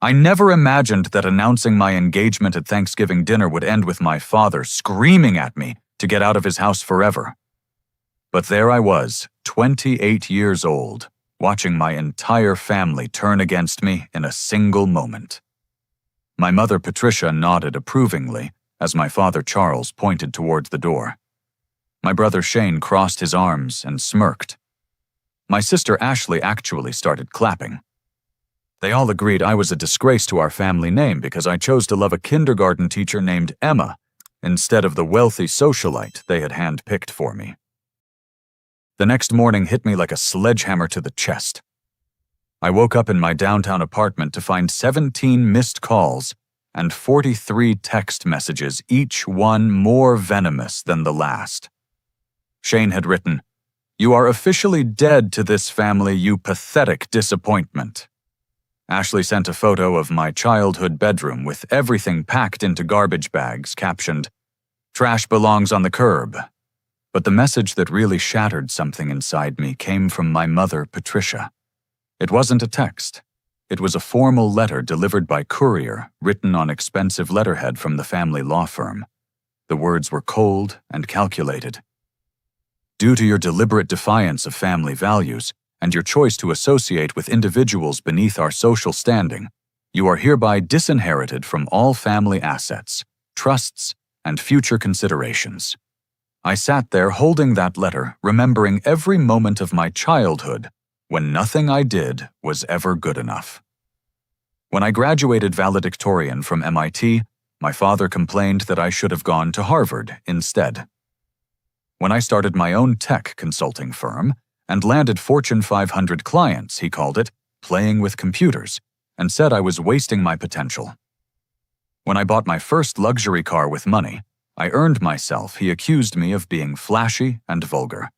I never imagined that announcing my engagement at Thanksgiving dinner would end with my father screaming at me to get out of his house forever. But there I was, 28 years old, watching my entire family turn against me in a single moment. My mother Patricia nodded approvingly as my father Charles pointed towards the door. My brother Shane crossed his arms and smirked. My sister Ashley actually started clapping. They all agreed I was a disgrace to our family name because I chose to love a kindergarten teacher named Emma instead of the wealthy socialite they had handpicked for me. The next morning hit me like a sledgehammer to the chest. I woke up in my downtown apartment to find 17 missed calls and 43 text messages, each one more venomous than the last. Shane had written, "You are officially dead to this family, you pathetic disappointment." Ashley sent a photo of my childhood bedroom with everything packed into garbage bags, captioned, "Trash belongs on the curb." But the message that really shattered something inside me came from my mother, Patricia. It wasn't a text. It was a formal letter delivered by courier, written on expensive letterhead from the family law firm. The words were cold and calculated. "Due to your deliberate defiance of family values, and your choice to associate with individuals beneath our social standing, you are hereby disinherited from all family assets, trusts, and future considerations." I sat there holding that letter, remembering every moment of my childhood when nothing I did was ever good enough. When I graduated valedictorian from MIT, my father complained that I should have gone to Harvard instead. When I started my own tech consulting firm, and landed Fortune 500 clients, he called it playing with computers, and said I was wasting my potential. When I bought my first luxury car with money I earned myself, he accused me of being flashy and vulgar.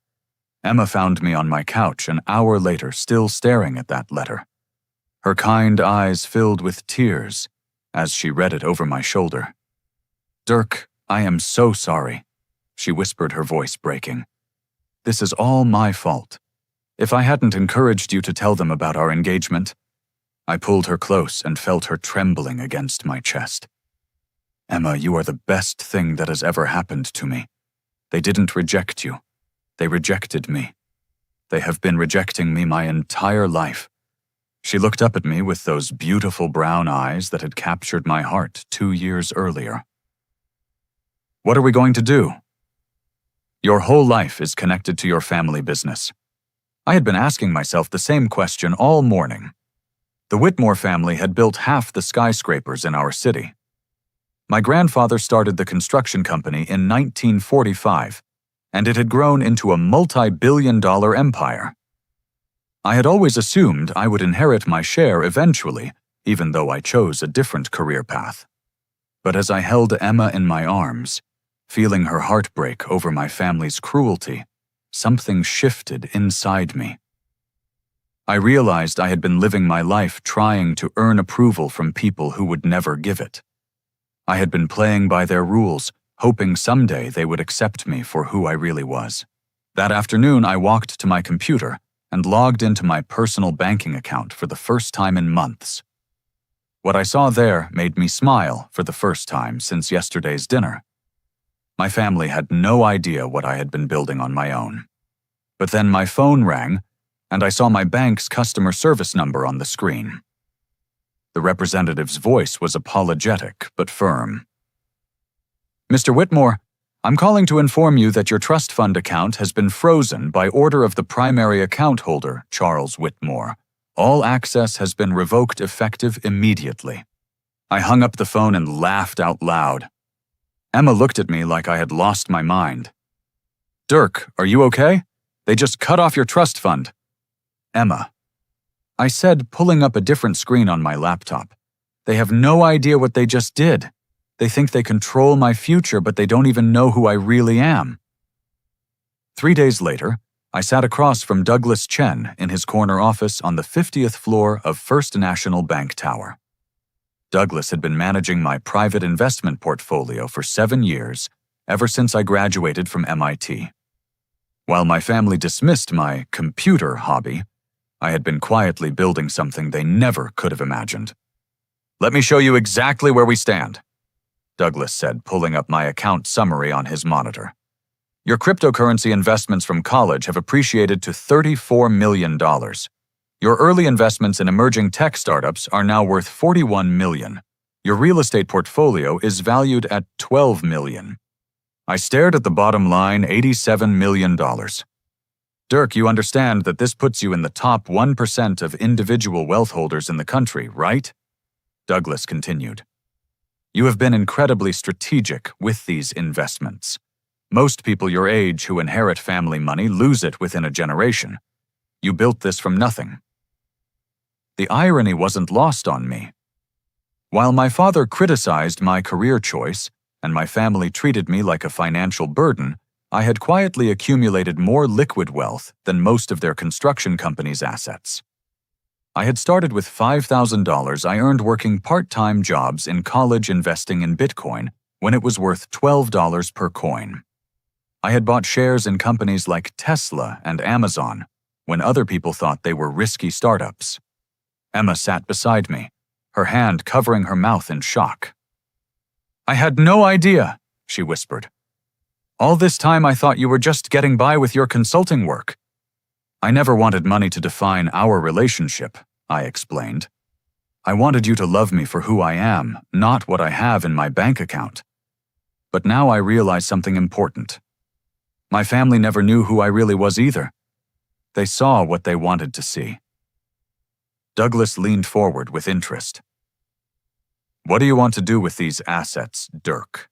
Emma found me on my couch an hour later, still staring at that letter. Her kind eyes filled with tears as she read it over my shoulder. "Dirk, I am so sorry," she whispered, her voice breaking. "This is all my fault. If I hadn't encouraged you to tell them about our engagement..." I pulled her close and felt her trembling against my chest. "Emma, you are the best thing that has ever happened to me. They didn't reject you. They rejected me. They have been rejecting me my entire life." She looked up at me with those beautiful brown eyes that had captured my heart 2 years earlier. "What are we going to do?" "Your whole life is connected to your family business." I had been asking myself the same question all morning. The Whitmore family had built half the skyscrapers in our city. My grandfather started the construction company in 1945, and it had grown into a multi-billion-dollar empire. I had always assumed I would inherit my share eventually, even though I chose a different career path. But as I held Emma in my arms, feeling her heart break over my family's cruelty, something shifted inside me. I realized I had been living my life trying to earn approval from people who would never give it. I had been playing by their rules, hoping someday they would accept me for who I really was. That afternoon, I walked to my computer and logged into my personal banking account for the first time in months. What I saw there made me smile for the first time since yesterday's dinner. My family had no idea what I had been building on my own. But then my phone rang, and I saw my bank's customer service number on the screen. The representative's voice was apologetic but firm. "Mr. Whitmore, I'm calling to inform you that your trust fund account has been frozen by order of the primary account holder, Charles Whitmore. All access has been revoked effective immediately." I hung up the phone and laughed out loud. Emma looked at me like I had lost my mind. "Dirk, are you okay? They just cut off your trust fund." "Emma," I said, pulling up a different screen on my laptop. "They have no idea what they just did. They think they control my future, but they don't even know who I really am." 3 days later, I sat across from Douglas Chen in his corner office on the 50th floor of First National Bank Tower. Douglas had been managing my private investment portfolio for 7 years, ever since I graduated from MIT. While my family dismissed my computer hobby, I had been quietly building something they never could have imagined. Let me show you exactly where we stand, Douglas said, pulling up my account summary on his monitor. Your cryptocurrency investments from college have appreciated to $34 million. Your early investments in emerging tech startups are now worth $41 million. Your real estate portfolio is valued at $12 million. I stared at the bottom line, $87 million. Dirk, you understand that this puts you in the top 1% of individual wealth holders in the country, right? Douglas continued. You have been incredibly strategic with these investments. Most people your age who inherit family money lose it within a generation. You built this from nothing. The irony wasn't lost on me. While my father criticized my career choice, and my family treated me like a financial burden, I had quietly accumulated more liquid wealth than most of their construction company's assets. I had started with $5,000 I earned working part-time jobs in college investing in Bitcoin when it was worth $12 per coin. I had bought shares in companies like Tesla and Amazon when other people thought they were risky startups. Emma sat beside me, her hand covering her mouth in shock. I had no idea, she whispered. All this time I thought you were just getting by with your consulting work. I never wanted money to define our relationship, I explained. I wanted you to love me for who I am, not what I have in my bank account. But now I realize something important. My family never knew who I really was either. They saw what they wanted to see. Douglas leaned forward with interest. What do you want to do with these assets, Dirk?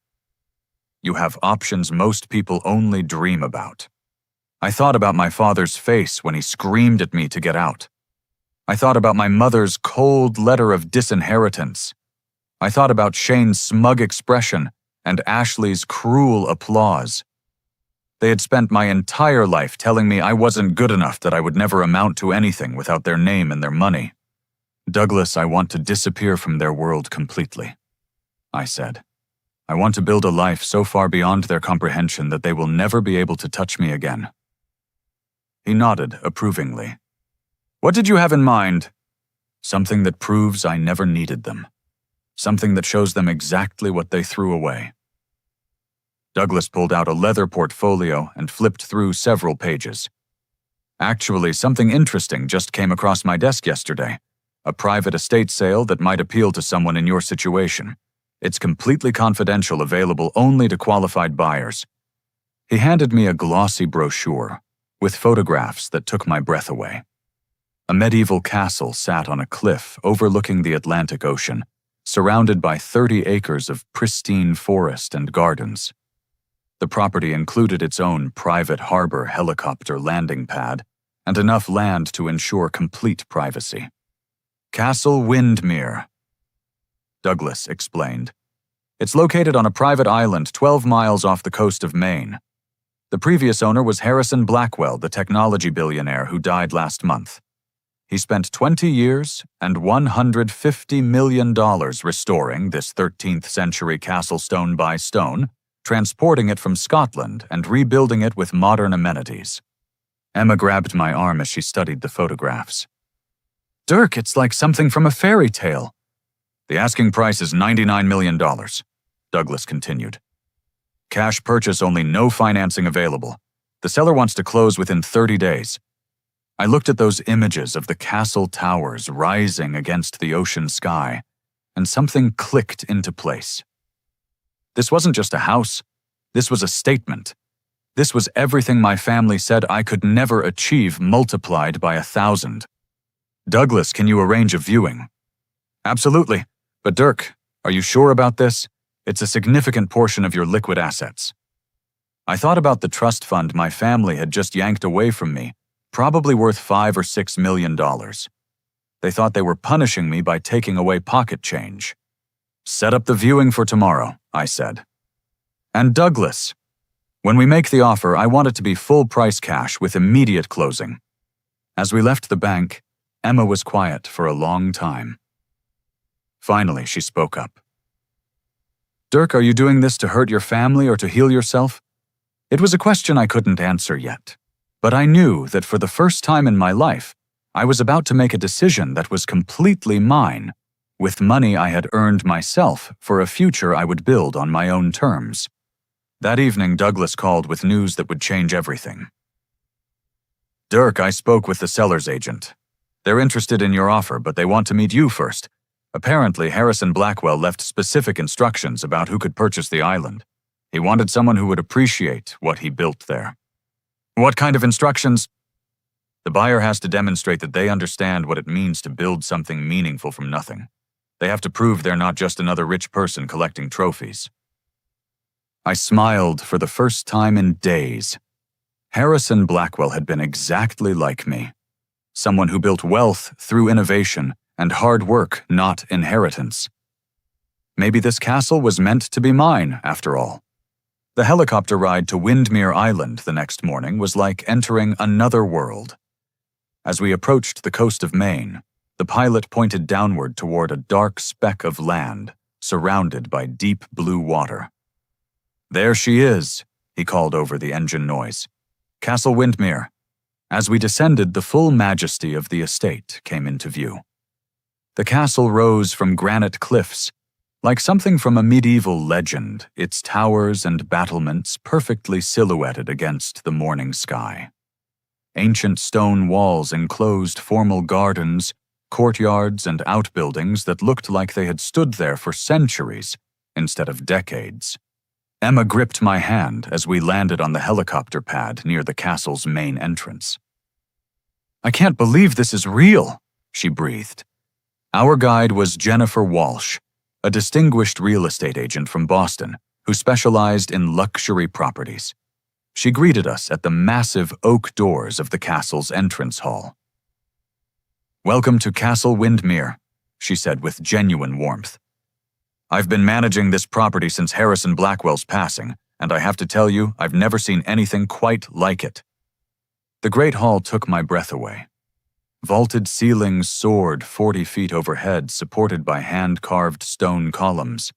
You have options most people only dream about. I thought about my father's face when he screamed at me to get out. I thought about my mother's cold letter of disinheritance. I thought about Shane's smug expression and Ashley's cruel applause. They had spent my entire life telling me I wasn't good enough, that I would never amount to anything without their name and their money. Douglas, I want to disappear from their world completely, I said. I want to build a life so far beyond their comprehension that they will never be able to touch me again. He nodded approvingly. What did you have in mind? Something that proves I never needed them. Something that shows them exactly what they threw away. Douglas pulled out a leather portfolio and flipped through several pages. Actually, something interesting just came across my desk yesterday. A private estate sale that might appeal to someone in your situation. It's completely confidential, available only to qualified buyers. He handed me a glossy brochure with photographs that took my breath away. A medieval castle sat on a cliff overlooking the Atlantic Ocean, surrounded by 30 acres of pristine forest and gardens. The property included its own private harbor helicopter landing pad and enough land to ensure complete privacy. Castle Windmere, Douglas explained. It's located on a private island 12 miles off the coast of Maine. The previous owner was Harrison Blackwell, the technology billionaire who died last month. He spent 20 years and $150 million restoring this 13th century castle stone by stone, transporting it from Scotland and rebuilding it with modern amenities. Emma grabbed my arm as she studied the photographs. Dirk, it's like something from a fairy tale. The asking price is $99 million, Douglas continued. Cash purchase only, no financing available. The seller wants to close within 30 days. I looked at those images of the castle towers rising against the ocean sky, and something clicked into place. This wasn't just a house. This was a statement. This was everything my family said I could never achieve multiplied by 1,000. Douglas, can you arrange a viewing? Absolutely. But Dirk, are you sure about this? It's a significant portion of your liquid assets. I thought about the trust fund my family had just yanked away from me, probably worth $5 or $6 million. They thought they were punishing me by taking away pocket change. Set up the viewing for tomorrow, I said. And Douglas, when we make the offer, I want it to be full price cash with immediate closing. As we left the bank, Emma was quiet for a long time. Finally, she spoke up. Dirk, are you doing this to hurt your family or to heal yourself? It was a question I couldn't answer yet, but I knew that for the first time in my life, I was about to make a decision that was completely mine, with money I had earned myself for a future I would build on my own terms. That evening, Douglas called with news that would change everything. "Dirk, I spoke with the seller's agent. They're interested in your offer, but they want to meet you first. Apparently, Harrison Blackwell left specific instructions about who could purchase the island. He wanted someone who would appreciate what he built there." "What kind of instructions?" "The buyer has to demonstrate that they understand what it means to build something meaningful from nothing. They have to prove they're not just another rich person collecting trophies." I smiled for the first time in days. Harrison Blackwell had been exactly like me. Someone who built wealth through innovation and hard work, not inheritance. Maybe this castle was meant to be mine, after all. The helicopter ride to Windmere Island the next morning was like entering another world. As we approached the coast of Maine, the pilot pointed downward toward a dark speck of land surrounded by deep blue water. "There she is," he called over the engine noise. "Castle Windmere." As we descended, the full majesty of the estate came into view. The castle rose from granite cliffs, like something from a medieval legend, its towers and battlements perfectly silhouetted against the morning sky. Ancient stone walls enclosed formal gardens, courtyards, and outbuildings that looked like they had stood there for centuries instead of decades. Emma gripped my hand as we landed on the helicopter pad near the castle's main entrance. "I can't believe this is real," she breathed. Our guide was Jennifer Walsh, a distinguished real estate agent from Boston who specialized in luxury properties. She greeted us at the massive oak doors of the castle's entrance hall. "Welcome to Castle Windmere," she said with genuine warmth. "I've been managing this property since Harrison Blackwell's passing, and I have to tell you, I've never seen anything quite like it." The great hall took my breath away. Vaulted ceilings soared 40 feet overhead, supported by hand-carved stone columns.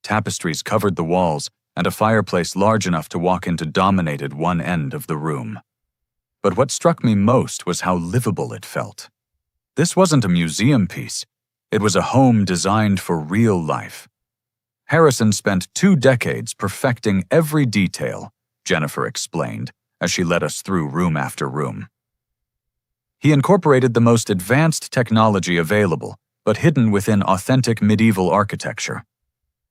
Tapestries covered the walls, and a fireplace large enough to walk into dominated one end of the room. But what struck me most was how livable it felt. This wasn't a museum piece. It was a home designed for real life. Harrison spent 2 decades perfecting every detail, Jennifer explained, as she led us through room after room. He incorporated the most advanced technology available, but hidden within authentic medieval architecture.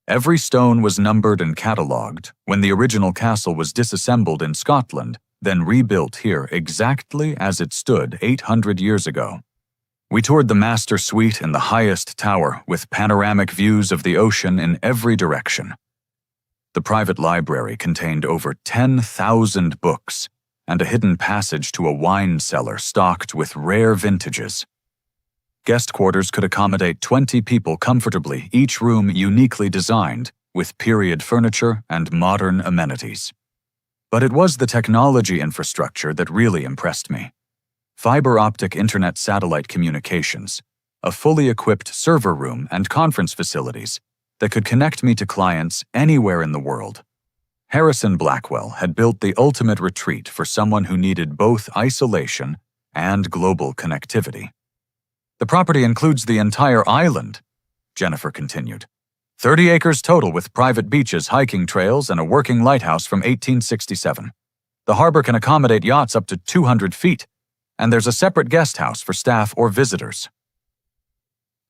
Every stone was numbered and catalogued when the original castle was disassembled in Scotland, then rebuilt here exactly as it stood 800 years ago. We toured the master suite in the highest tower with panoramic views of the ocean in every direction. The private library contained over 10,000 books and a hidden passage to a wine cellar stocked with rare vintages. Guest quarters could accommodate 20 people comfortably, each room uniquely designed, with period furniture and modern amenities. But it was the technology infrastructure that really impressed me. Fiber optic internet satellite communications, a fully equipped server room and conference facilities that could connect me to clients anywhere in the world. Harrison Blackwell had built the ultimate retreat for someone who needed both isolation and global connectivity. "The property includes the entire island," Jennifer continued. 30 acres total with private beaches, hiking trails, and a working lighthouse from 1867. The harbor can accommodate yachts up to 200 feet, and there's a separate guest house for staff or visitors.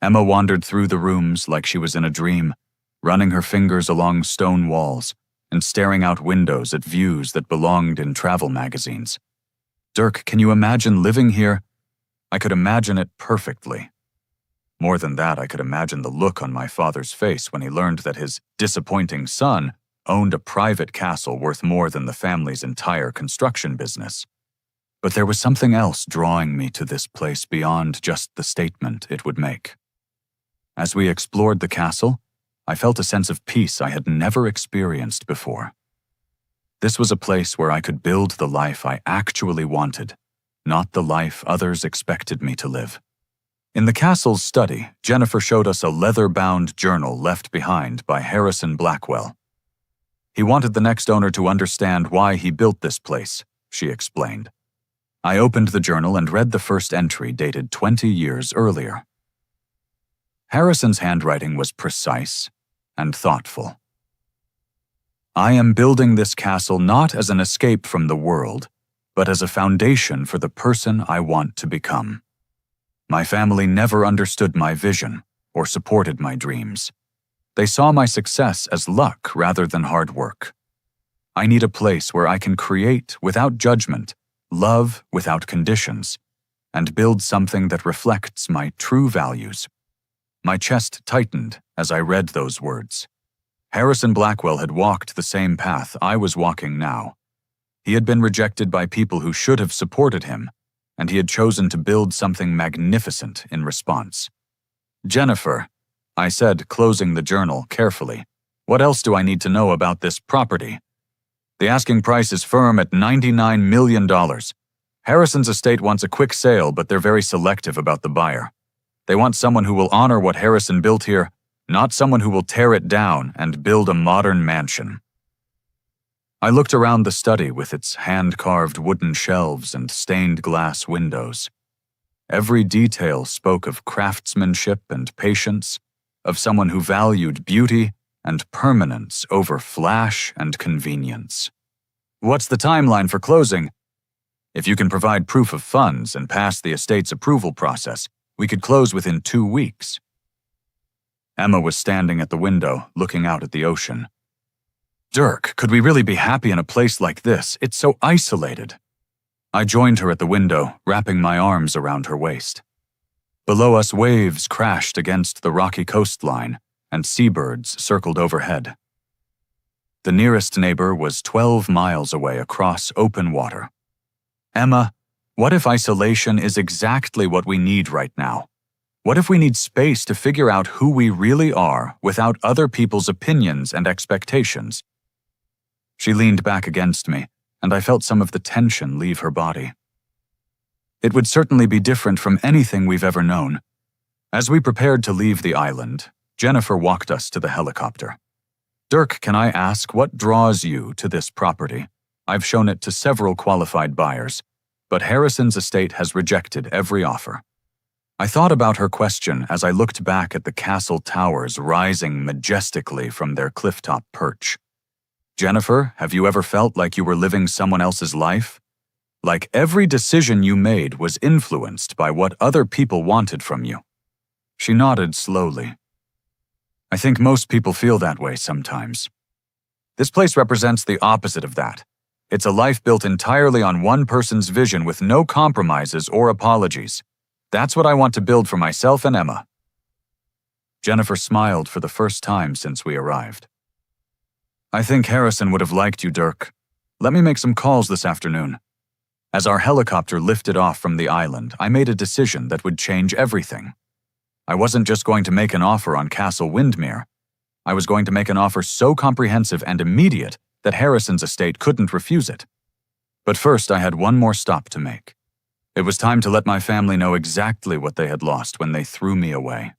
Emma wandered through the rooms like she was in a dream, running her fingers along stone walls and staring out windows at views that belonged in travel magazines. "Dirk, can you imagine living here?" I could imagine it perfectly. More than that, I could imagine the look on my father's face when he learned that his disappointing son owned a private castle worth more than the family's entire construction business. But there was something else drawing me to this place beyond just the statement it would make. As we explored the castle, I felt a sense of peace I had never experienced before. This was a place where I could build the life I actually wanted, not the life others expected me to live. In the castle's study, Jennifer showed us a leather-bound journal left behind by Harrison Blackwell. He wanted the next owner to understand why he built this place, she explained. I opened the journal and read the first entry dated 20 years earlier. Harrison's handwriting was precise and thoughtful. I am building this castle not as an escape from the world, but as a foundation for the person I want to become. My family never understood my vision or supported my dreams. They saw my success as luck rather than hard work. I need a place where I can create without judgment, love without conditions, and build something that reflects my true values. My chest tightened as I read those words. Harrison Blackwell had walked the same path I was walking now. He had been rejected by people who should have supported him, and he had chosen to build something magnificent in response. "Jennifer," I said, closing the journal carefully, "what else do I need to know about this property? The asking price is firm at $99 million. Harrison's estate wants a quick sale, but they're very selective about the buyer. They want someone who will honor what Harrison built here, not someone who will tear it down and build a modern mansion." I looked around the study with its hand-carved wooden shelves and stained glass windows. Every detail spoke of craftsmanship and patience, of someone who valued beauty and permanence over flash and convenience. "What's the timeline for closing?" "If you can provide proof of funds and pass the estate's approval process, we could close within 2 weeks. Emma was standing at the window, looking out at the ocean. "Dirk, could we really be happy in a place like this? It's so isolated." I joined her at the window, wrapping my arms around her waist. Below us, waves crashed against the rocky coastline, and seabirds circled overhead. The nearest neighbor was 12 miles away across open water. "Emma, what if isolation is exactly what we need right now? What if we need space to figure out who we really are without other people's opinions and expectations?" She leaned back against me, and I felt some of the tension leave her body. It would certainly be different from anything we've ever known. As we prepared to leave the island, Jennifer walked us to the helicopter. "Dirk, can I ask what draws you to this property? I've shown it to several qualified buyers, but Harrison's estate has rejected every offer." I thought about her question as I looked back at the castle towers rising majestically from their clifftop perch. "Jennifer, have you ever felt like you were living someone else's life? Like every decision you made was influenced by what other people wanted from you?" She nodded slowly. "I think most people feel that way sometimes. This place represents the opposite of that. It's a life built entirely on one person's vision with no compromises or apologies. That's what I want to build for myself and Emma." Jennifer smiled for the first time since we arrived. "I think Harrison would have liked you, Dirk. Let me make some calls this afternoon." As our helicopter lifted off from the island, I made a decision that would change everything. I wasn't just going to make an offer on Castle Windmere. I was going to make an offer so comprehensive and immediate that Harrison's estate couldn't refuse it. But first, I had one more stop to make. It was time to let my family know exactly what they had lost when they threw me away.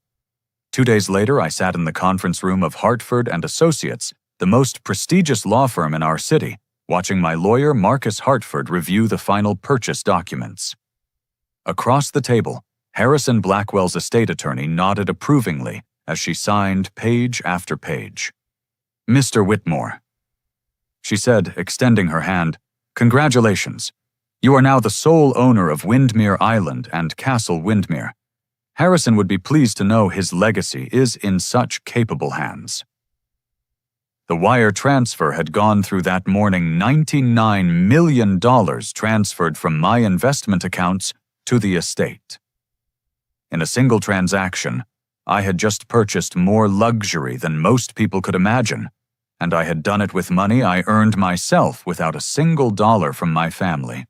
2 days later, I sat in the conference room of Hartford and Associates, the most prestigious law firm in our city, watching my lawyer Marcus Hartford review the final purchase documents. Across the table, Harrison Blackwell's estate attorney nodded approvingly as she signed page after page. "Mr. Whitmore," she said, extending her hand, "congratulations. You are now the sole owner of Windmere Island and Castle Windmere. Harrison would be pleased to know his legacy is in such capable hands." The wire transfer had gone through that morning. $99 million transferred from my investment accounts to the estate. In a single transaction, I had just purchased more luxury than most people could imagine, and I had done it with money I earned myself without a single dollar from my family.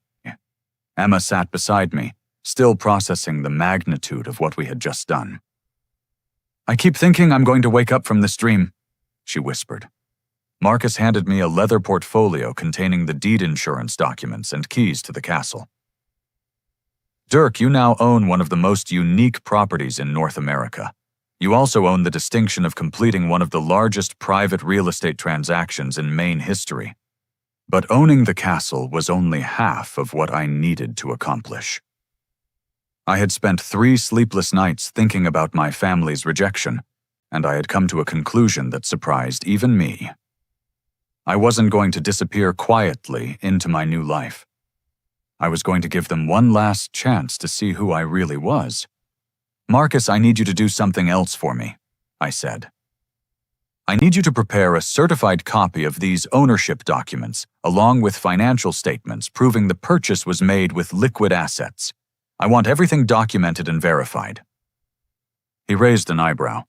Emma sat beside me, still processing the magnitude of what we had just done. "I keep thinking I'm going to wake up from this dream," she whispered. Marcus handed me a leather portfolio containing the deed insurance documents and keys to the castle. "Dirk, you now own one of the most unique properties in North America. You also own the distinction of completing one of the largest private real estate transactions in Maine history. But owning the castle was only half of what I needed to accomplish." I had spent 3 sleepless nights thinking about my family's rejection, and I had come to a conclusion that surprised even me. I wasn't going to disappear quietly into my new life. I was going to give them one last chance to see who I really was. "Marcus, I need you to do something else for me," I said. "I need you to prepare a certified copy of these ownership documents, along with financial statements proving the purchase was made with liquid assets. I want everything documented and verified." He raised an eyebrow.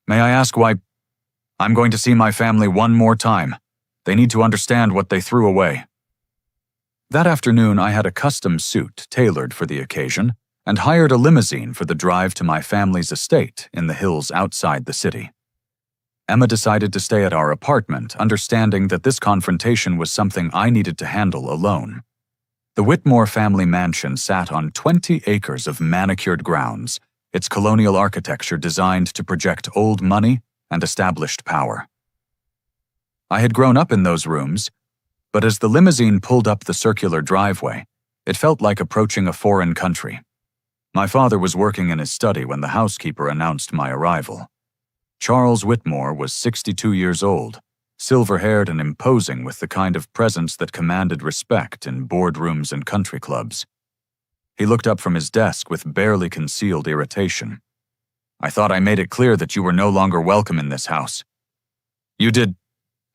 "May I ask why?" "I'm going to see my family one more time. They need to understand what they threw away." That afternoon, I had a custom suit tailored for the occasion and hired a limousine for the drive to my family's estate in the hills outside the city. Emma decided to stay at our apartment, understanding that this confrontation was something I needed to handle alone. The Whitmore family mansion sat on 20 acres of manicured grounds, its colonial architecture designed to project old money and established power. I had grown up in those rooms, but as the limousine pulled up the circular driveway, it felt like approaching a foreign country. My father was working in his study when the housekeeper announced my arrival. Charles Whitmore was 62 years old, silver-haired and imposing with the kind of presence that commanded respect in boardrooms and country clubs. He looked up from his desk with barely concealed irritation. "I thought I made it clear that you were no longer welcome in this house." "You did,"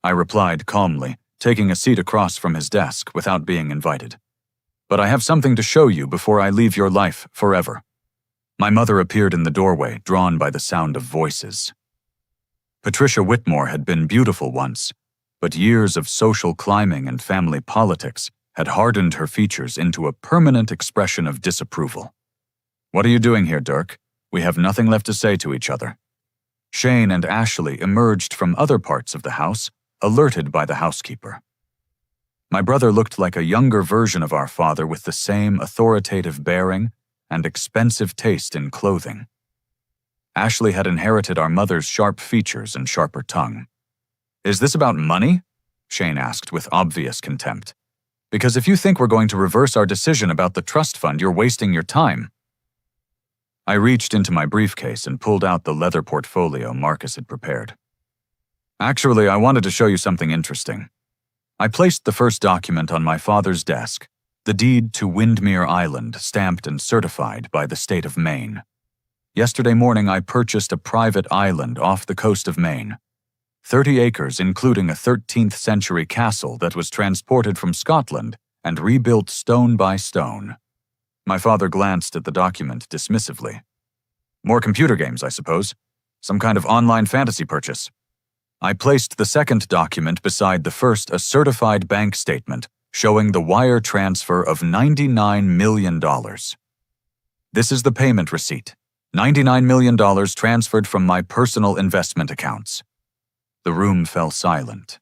I replied calmly, taking a seat across from his desk without being invited. "But I have something to show you before I leave your life forever." My mother appeared in the doorway, drawn by the sound of voices. Patricia Whitmore had been beautiful once, but years of social climbing and family politics had hardened her features into a permanent expression of disapproval. "What are you doing here, Dirk? We have nothing left to say to each other." Shane and Ashley emerged from other parts of the house, alerted by the housekeeper. My brother looked like a younger version of our father with the same authoritative bearing and expensive taste in clothing. Ashley had inherited our mother's sharp features and sharper tongue. "Is this about money?" Shane asked with obvious contempt. "Because if you think we're going to reverse our decision about the trust fund, you're wasting your time." I reached into my briefcase and pulled out the leather portfolio Marcus had prepared. "Actually, I wanted to show you something interesting." I placed the first document on my father's desk, the deed to Windmere Island, stamped and certified by the state of Maine. Yesterday morning, I purchased a private island off the coast of Maine. 30 acres, including a 13th century castle that was transported from Scotland and rebuilt stone by stone. My father glanced at the document dismissively. "More computer games, I suppose. Some kind of online fantasy purchase." I placed the second document beside the first, a certified bank statement showing the wire transfer of $99 million. "This is the payment receipt. $99 million transferred from my personal investment accounts." The room fell silent.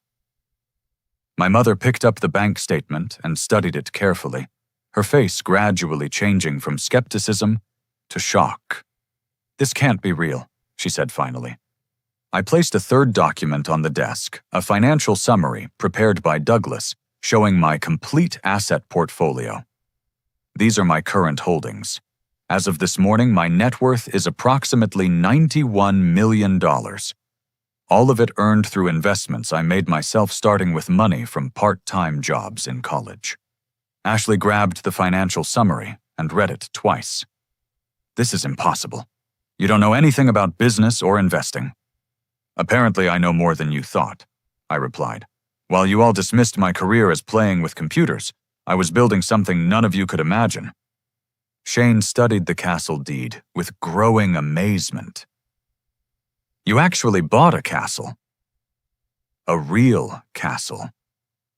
My mother picked up the bank statement and studied it carefully, her face gradually changing from skepticism to shock. "This can't be real," she said finally. I placed a third document on the desk, a financial summary prepared by Douglas, showing my complete asset portfolio. "These are my current holdings. As of this morning, my net worth is approximately $91 million. All of it earned through investments I made myself, starting with money from part-time jobs in college." Ashley grabbed the financial summary and read it twice. "This is impossible. You don't know anything about business or investing." "Apparently I know more than you thought," I replied. "While you all dismissed my career as playing with computers, I was building something none of you could imagine." Shane studied the castle deed with growing amazement. "You actually bought a castle?" "A real castle.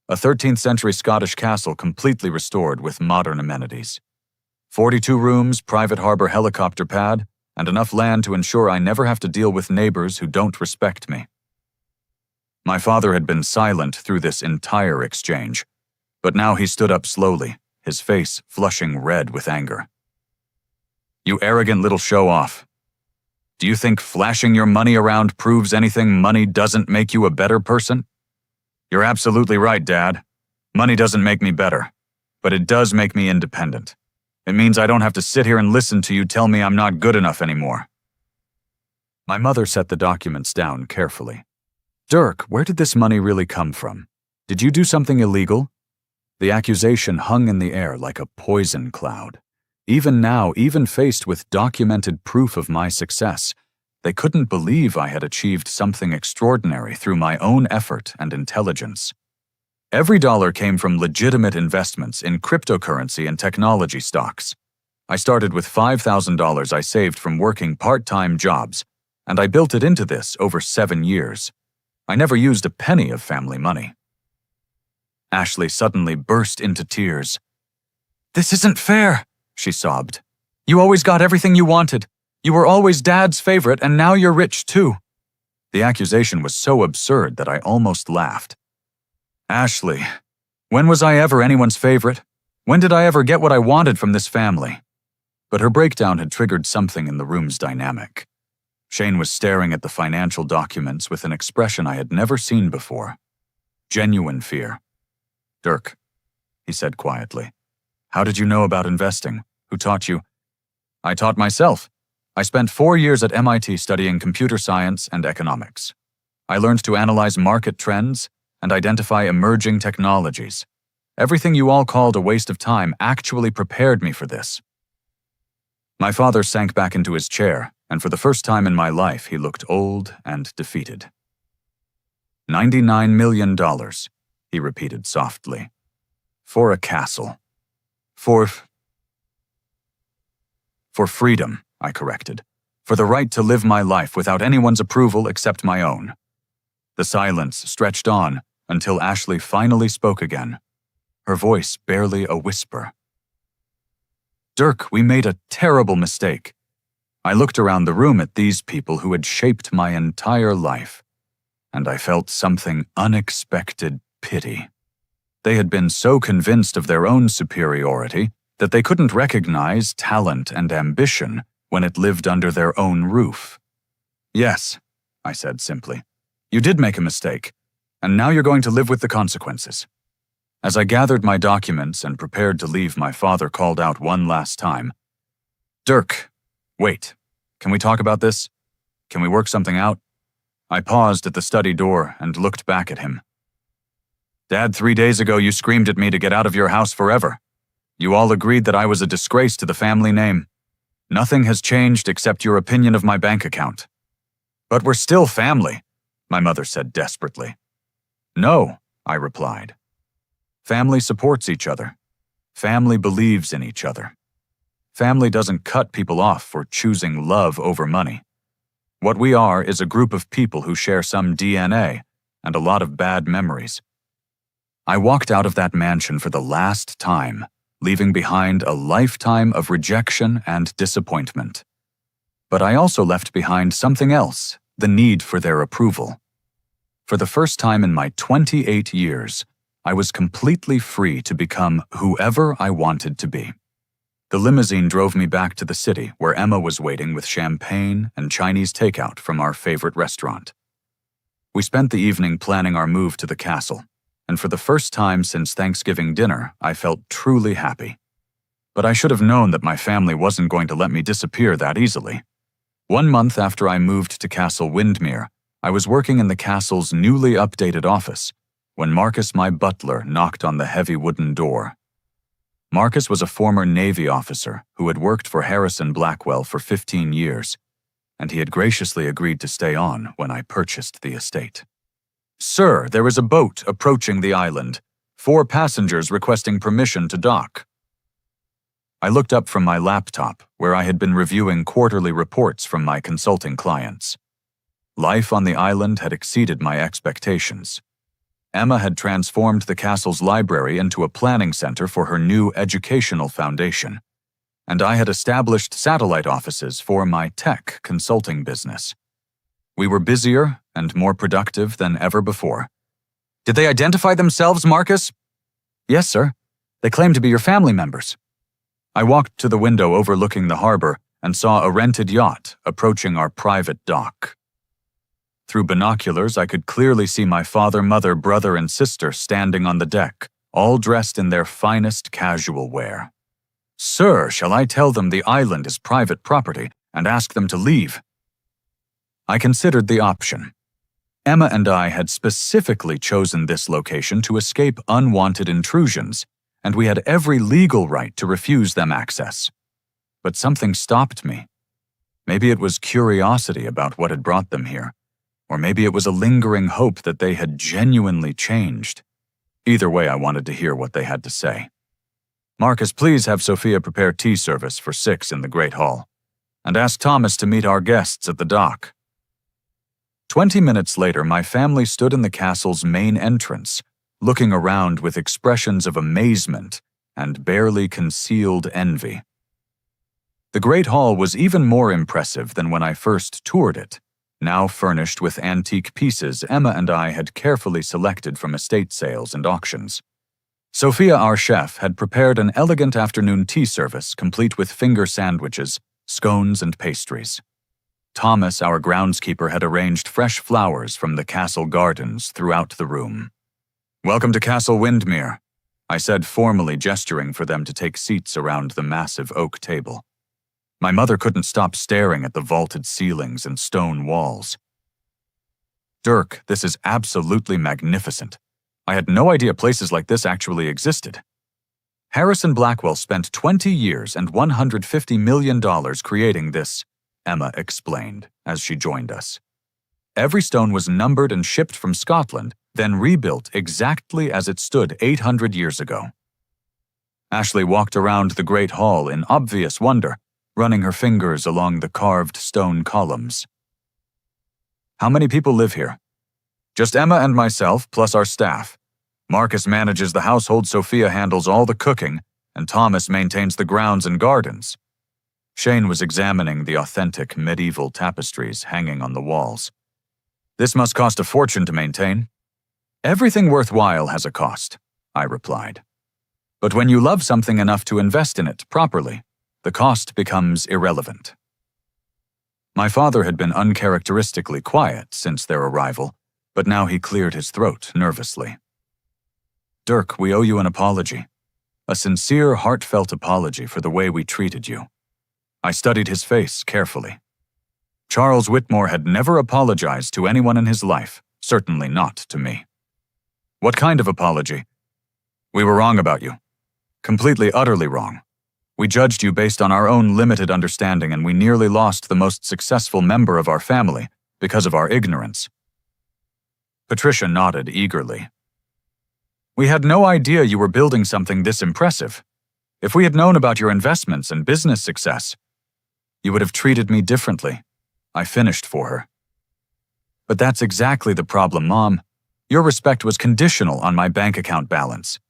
A 13th century Scottish castle completely restored with modern amenities. 42 rooms, private harbor helicopter pad, and enough land to ensure I never have to deal with neighbors who don't respect me." My father had been silent through this entire exchange, but now he stood up slowly, his face flushing red with anger. "You arrogant little show-off. Do you think flashing your money around proves anything? Money doesn't make you a better person?" "You're absolutely right, Dad. Money doesn't make me better, but it does make me independent. It means I don't have to sit here and listen to you tell me I'm not good enough anymore." My mother set the documents down carefully. "Dirk, where did this money really come from? Did you do something illegal?" The accusation hung in the air like a poison cloud. Even now, even faced with documented proof of my success, they couldn't believe I had achieved something extraordinary through my own effort and intelligence. Every dollar came from legitimate investments in cryptocurrency and technology stocks. I started with $5,000 I saved from working part-time jobs, and I built it into this over 7 years. I never used a penny of family money. Ashley suddenly burst into tears. "This isn't fair," she sobbed. "You always got everything you wanted. You were always Dad's favorite, and now you're rich too." The accusation was so absurd that I almost laughed. "Ashley, when was I ever anyone's favorite? When did I ever get what I wanted from this family?" But her breakdown had triggered something in the room's dynamic. Shane was staring at the financial documents with an expression I had never seen before. Genuine fear. "Dirk," he said quietly, "how did you know about investing? Who taught you?" "I taught myself. I spent 4 years at MIT studying computer science and economics. I learned to analyze market trends and identify emerging technologies. Everything you all called a waste of time actually prepared me for this." My father sank back into his chair, and for the first time in my life, he looked old and defeated. $99 million, he repeated softly. "For a castle. For freedom," I corrected. "For the right to live my life without anyone's approval except my own." The silence stretched on until Ashley finally spoke again, her voice barely a whisper. "Dirk, we made a terrible mistake. I looked around the room at these people who had shaped my entire life, and I felt something unexpected pity. They had been so convinced of their own superiority that they couldn't recognize talent and ambition when it lived under their own roof. "Yes," I said simply, "you did make a mistake, and now you're going to live with the consequences." As I gathered my documents and prepared to leave, my father called out one last time, "Dirk, wait. Can we talk about this? Can we work something out?" I paused at the study door and looked back at him. "Dad, 3 days ago you screamed at me to get out of your house forever. You all agreed that I was a disgrace to the family name. Nothing has changed except your opinion of my bank account." "But we're still family," my mother said desperately. "No," I replied. "Family supports each other. Family believes in each other. Family doesn't cut people off for choosing love over money. What we are is a group of people who share some DNA and a lot of bad memories." I walked out of that mansion for the last time, leaving behind a lifetime of rejection and disappointment. But I also left behind something else, the need for their approval. For the first time in my 28 years, I was completely free to become whoever I wanted to be. The limousine drove me back to the city where Emma was waiting with champagne and Chinese takeout from our favorite restaurant. We spent the evening planning our move to the castle, and for the first time since Thanksgiving dinner, I felt truly happy. But I should have known that my family wasn't going to let me disappear that easily. 1 month after I moved to Castle Windmere, I was working in the castle's newly updated office when Marcus, my butler, knocked on the heavy wooden door. Marcus was a former Navy officer who had worked for Harrison Blackwell for 15 years, and he had graciously agreed to stay on when I purchased the estate. "Sir, there is a boat approaching the island. 4 passengers requesting permission to dock." I looked up from my laptop, where I had been reviewing quarterly reports from my consulting clients. Life on the island had exceeded my expectations. Emma had transformed the castle's library into a planning center for her new educational foundation, and I had established satellite offices for my tech consulting business. We were busier and more productive than ever before. "Did they identify themselves, Marcus?" "Yes, sir. They claim to be your family members." I walked to the window overlooking the harbor and saw a rented yacht approaching our private dock. Through binoculars, I could clearly see my father, mother, brother, and sister standing on the deck, all dressed in their finest casual wear. Sir, shall I tell them the island is private property and ask them to leave? I considered the option. Emma and I had specifically chosen this location to escape unwanted intrusions, and we had every legal right to refuse them access. But something stopped me. Maybe it was curiosity about what had brought them here, or maybe it was a lingering hope that they had genuinely changed. Either way, I wanted to hear what they had to say. Marcus, please have Sophia prepare tea service for 6 in the Great Hall, and ask Thomas to meet our guests at the dock. 20 minutes later, my family stood in the castle's main entrance, looking around with expressions of amazement and barely concealed envy. The Great Hall was even more impressive than when I first toured it, now furnished with antique pieces Emma and I had carefully selected from estate sales and auctions. Sophia, our chef, had prepared an elegant afternoon tea service complete with finger sandwiches, scones, and pastries. Thomas, our groundskeeper, had arranged fresh flowers from the castle gardens throughout the room. "Welcome to Castle Windmere," I said, formally gesturing for them to take seats around the massive oak table. My mother couldn't stop staring at the vaulted ceilings and stone walls. "Dirk, this is absolutely magnificent. I had no idea places like this actually existed." Harrison Blackwell spent 20 years and $150 million creating this, Emma explained as she joined us. Every stone was numbered and shipped from Scotland, then rebuilt exactly as it stood 800 years ago. Ashley walked around the Great Hall in obvious wonder, running her fingers along the carved stone columns. "How many people live here?" "Just Emma and myself, plus our staff. Marcus manages the household, Sophia handles all the cooking, and Thomas maintains the grounds and gardens." Shane was examining the authentic medieval tapestries hanging on the walls. "This must cost a fortune to maintain." "Everything worthwhile has a cost," I replied. "But when you love something enough to invest in it properly, the cost becomes irrelevant." My father had been uncharacteristically quiet since their arrival, but now he cleared his throat nervously. "Dirk, we owe you an apology. A sincere, heartfelt apology for the way we treated you." I studied his face carefully. Charles Whitmore had never apologized to anyone in his life, certainly not to me. "What kind of apology?" "We were wrong about you. Completely, utterly wrong. We judged you based on our own limited understanding, and we nearly lost the most successful member of our family because of our ignorance." Patricia nodded eagerly. "We had no idea you were building something this impressive. If we had known about your investments and business success, you would have treated me differently," I finished for her. "But that's exactly the problem, Mom. Your respect was conditional on my bank account balance."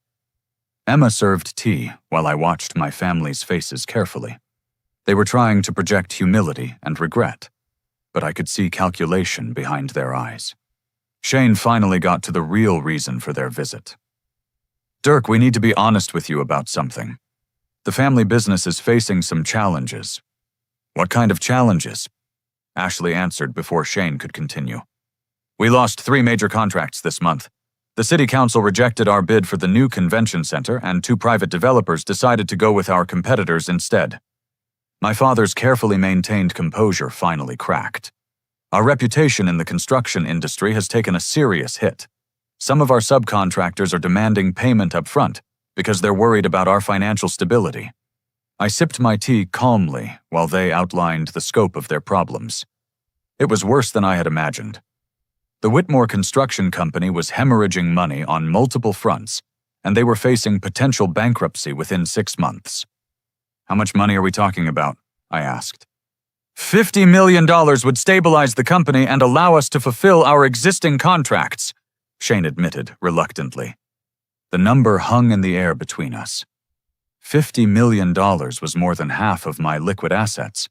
Emma served tea while I watched my family's faces carefully. They were trying to project humility and regret, but I could see calculation behind their eyes. Shane finally got to the real reason for their visit. "Dirk, we need to be honest with you about something. The family business is facing some challenges." "What kind of challenges?" Ashley answered before Shane could continue. "We lost 3 major contracts this month. The city council rejected our bid for the new convention center, and 2 private developers decided to go with our competitors instead." My father's carefully maintained composure finally cracked. "Our reputation in the construction industry has taken a serious hit. Some of our subcontractors are demanding payment up front because they're worried about our financial stability." I sipped my tea calmly while they outlined the scope of their problems. It was worse than I had imagined. The Whitmore Construction Company was hemorrhaging money on multiple fronts, and they were facing potential bankruptcy within 6 months. "How much money are we talking about?" I asked. $50 million would stabilize the company and allow us to fulfill our existing contracts," Shane admitted reluctantly. The number hung in the air between us. $50 million was more than half of my liquid assets,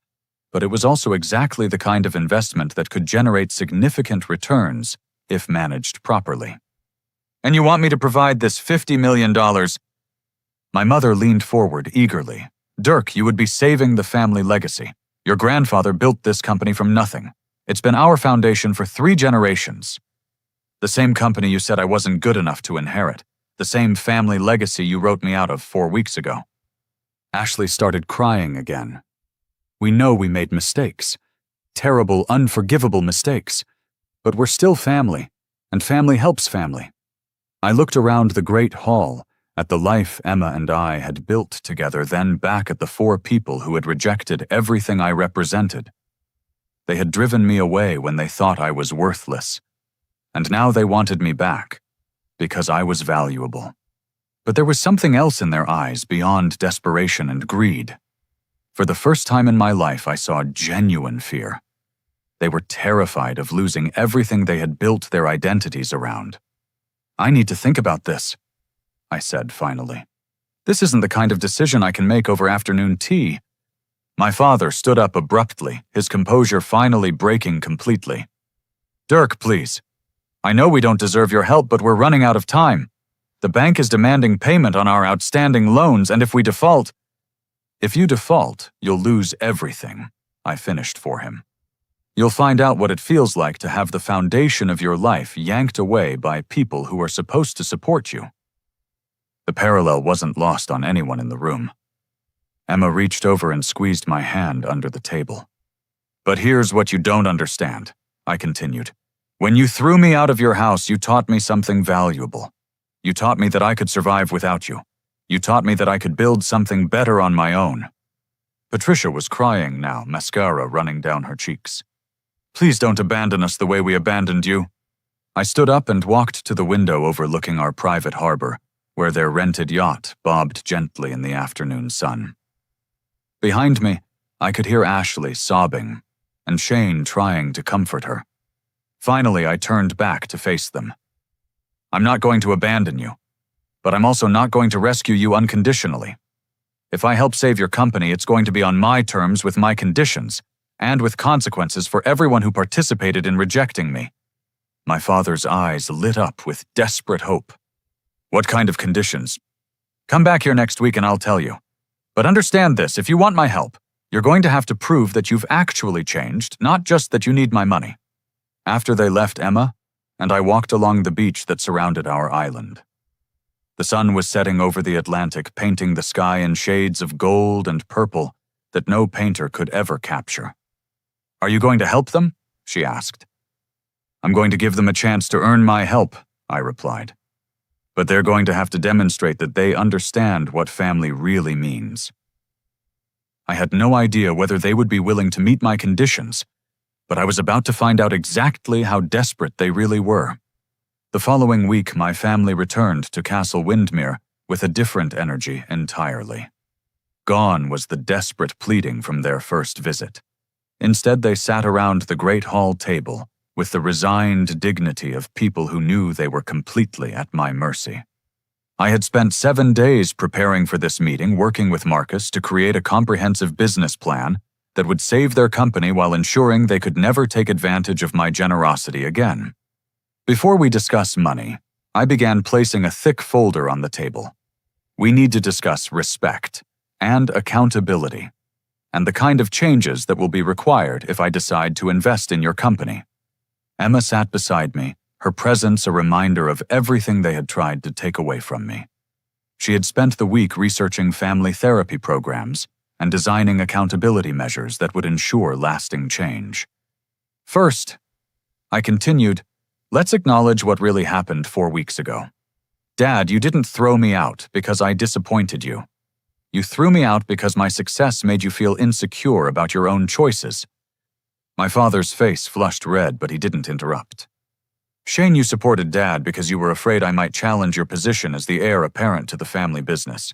but it was also exactly the kind of investment that could generate significant returns if managed properly. "And you want me to provide this $50 million? My mother leaned forward eagerly. "Dirk, you would be saving the family legacy. Your grandfather built this company from nothing. It's been our foundation for 3 generations. The same company you said I wasn't good enough to inherit. The same family legacy you wrote me out of 4 weeks ago." Ashley started crying again. We know we made mistakes. Terrible, unforgivable mistakes. But we're still family, and family helps family. I looked around the great hall, at the life Emma and I had built together, then back at the 4 people who had rejected everything I represented. They had driven me away when they thought I was worthless. And now they wanted me back, because I was valuable. But there was something else in their eyes beyond desperation and greed. For the first time in my life, I saw genuine fear. They were terrified of losing everything they had built their identities around. I need to think about this, I said finally. This isn't the kind of decision I can make over afternoon tea. My father stood up abruptly, his composure finally breaking completely. Dirk, please. I know we don't deserve your help, but we're running out of time. The bank is demanding payment on our outstanding loans, and if we default... If you default, you'll lose everything, I finished for him. You'll find out what it feels like to have the foundation of your life yanked away by people who are supposed to support you. The parallel wasn't lost on anyone in the room. Emma reached over and squeezed my hand under the table. But here's what you don't understand, I continued. When you threw me out of your house, you taught me something valuable. You taught me that I could survive without you. You taught me that I could build something better on my own. Patricia was crying now, mascara running down her cheeks. Please don't abandon us the way we abandoned you. I stood up and walked to the window overlooking our private harbor, where their rented yacht bobbed gently in the afternoon sun. Behind me, I could hear Ashley sobbing, and Shane trying to comfort her. Finally, I turned back to face them. I'm not going to abandon you, but I'm also not going to rescue you unconditionally. If I help save your company, it's going to be on my terms with my conditions, and with consequences for everyone who participated in rejecting me. My father's eyes lit up with desperate hope. What kind of conditions? Come back here next week and I'll tell you. But understand this, if you want my help, you're going to have to prove that you've actually changed, not just that you need my money. After they left Emma, and I walked along the beach that surrounded our island. The sun was setting over the Atlantic, painting the sky in shades of gold and purple that no painter could ever capture. Are you going to help them? She asked. I'm going to give them a chance to earn my help, I replied. But they're going to have to demonstrate that they understand what family really means. I had no idea whether they would be willing to meet my conditions, but I was about to find out exactly how desperate they really were. The following week, my family returned to Castle Windmere with a different energy entirely. Gone was the desperate pleading from their first visit. Instead, they sat around the great hall table with the resigned dignity of people who knew they were completely at my mercy. I had spent 7 days preparing for this meeting, working with Marcus to create a comprehensive business plan that would save their company while ensuring they could never take advantage of my generosity again. Before we discuss money, I began placing a thick folder on the table. We need to discuss respect and accountability, and the kind of changes that will be required if I decide to invest in your company. Emma sat beside me, her presence a reminder of everything they had tried to take away from me. She had spent the week researching family therapy programs and designing accountability measures that would ensure lasting change. First, I continued, let's acknowledge what really happened 4 weeks ago. Dad, you didn't throw me out because I disappointed you. You threw me out because my success made you feel insecure about your own choices. My father's face flushed red, but he didn't interrupt. Shane, you supported Dad because you were afraid I might challenge your position as the heir apparent to the family business.